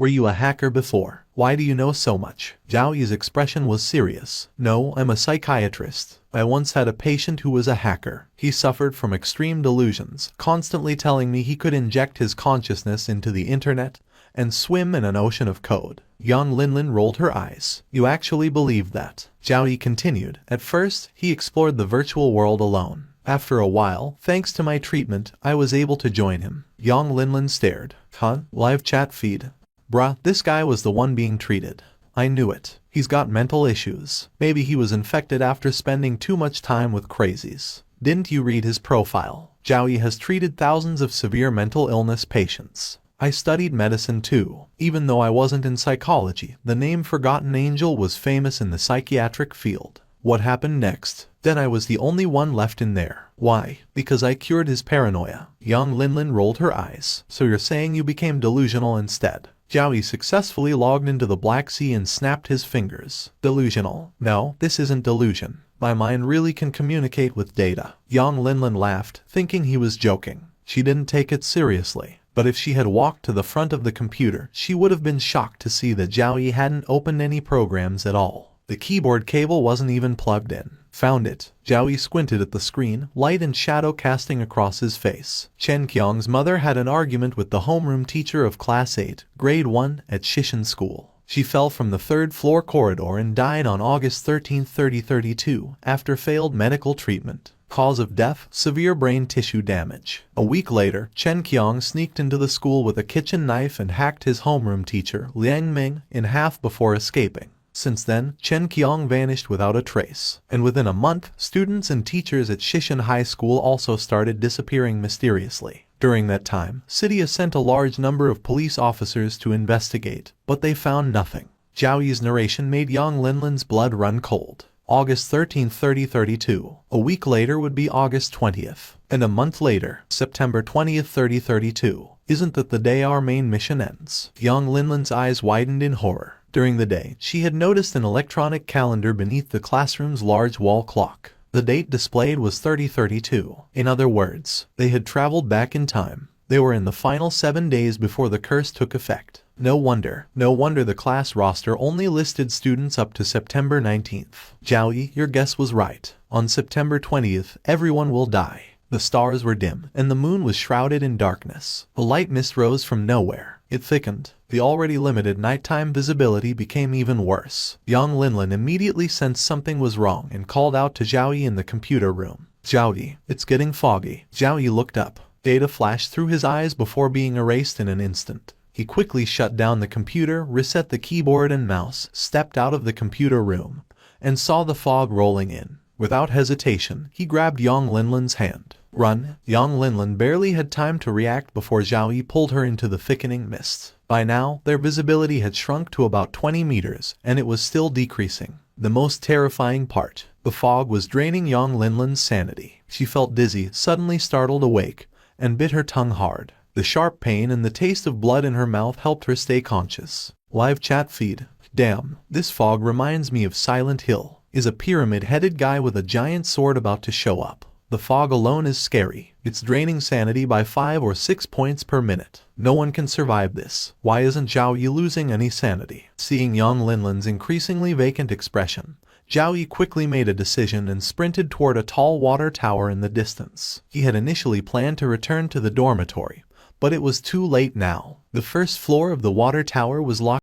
Were you a hacker before? Why do you know so much? Zhao Yi's expression was serious. No, I'm a psychiatrist. I once had a patient who was a hacker. He suffered from extreme delusions, constantly telling me he could inject his consciousness into the internet and swim in an ocean of code. Yang Linlin rolled her eyes. You actually believe that? Zhao Yi continued. At first, he explored the virtual world alone. After a while, thanks to my treatment, I was able to join him. Yang Linlin stared. Huh? Live chat feed? Bruh, this guy was the one being treated. I knew it. He's got mental issues. Maybe he was infected after spending too much time with crazies. Didn't you read his profile? Zhao Yi has treated thousands of severe mental illness patients. I studied medicine too. Even though I wasn't in psychology, the name Forgotten Angel was famous in the psychiatric field. What happened next? Then I was the only one left in there. Why? Because I cured his paranoia. Yang Linlin rolled her eyes. So you're saying you became delusional instead? Zhao Yi successfully logged into the Black Sea and snapped his fingers. Delusional? No, this isn't delusion. My mind really can communicate with data. Yang Linlin laughed, thinking he was joking. She didn't take it seriously. But if she had walked to the front of the computer, she would have been shocked to see that Zhao Yi hadn't opened any programs at all. The keyboard cable wasn't even plugged in. Found it. Zhao Yi squinted at the screen, light and shadow casting across his face. Chen Qiang's mother had an argument with the homeroom teacher of Class 8, Grade 1, at Shishan School. She fell from the third-floor corridor and died on August 13, 2032, after failed medical treatment. Cause of death, severe brain tissue damage. A week later, Chen Qiang sneaked into the school with a kitchen knife and hacked his homeroom teacher, Liang Ming, in half before escaping. Since then, Chen Qiang vanished without a trace. And within a month, students and teachers at Shishan High School also started disappearing mysteriously. During that time, Cydia sent a large number of police officers to investigate, but they found nothing. Zhao Yi's narration made Yang Linlin's blood run cold. August 13, 3032. A week later would be August 20th. And a month later, September 20th, 3032. Isn't that the day our main mission ends? Yang Linlin's eyes widened in horror. During the day, she had noticed an electronic calendar beneath the classroom's large wall clock. The date displayed was 3032. In other words, they had traveled back in time. They were in the final 7 days before the curse took effect. No wonder the class roster only listed students up to September 19th. Zhao Yi, your guess was right. On September 20th, everyone will die. The stars were dim, and the moon was shrouded in darkness. A light mist rose from nowhere. It thickened. The already limited nighttime visibility became even worse. Yang Linlin immediately sensed something was wrong and called out to Zhao Yi in the computer room. Zhao Yi, it's getting foggy. Zhao Yi looked up. Data flashed through his eyes before being erased in an instant. He quickly shut down the computer, reset the keyboard and mouse, stepped out of the computer room, and saw the fog rolling in. Without hesitation, he grabbed Yang Linlin's hand. Run! Yang Linlin barely had time to react before Zhao Yi pulled her into the thickening mist. By now, their visibility had shrunk to about 20 meters, and it was still decreasing. The most terrifying part. The fog was draining Yang Linlin's sanity. She felt dizzy, suddenly startled awake, and bit her tongue hard. The sharp pain and the taste of blood in her mouth helped her stay conscious. Live chat feed. Damn, this fog reminds me of Silent Hill. Is a pyramid-headed guy with a giant sword about to show up? The fog alone is scary. It's draining sanity by 5 or 6 points per minute. No one can survive this. Why isn't Zhao Yi losing any sanity? Seeing Yang Linlin's increasingly vacant expression, Zhao Yi quickly made a decision and sprinted toward a tall water tower in the distance. He had initially planned to return to the dormitory, but it was too late now. The first floor of the water tower was locked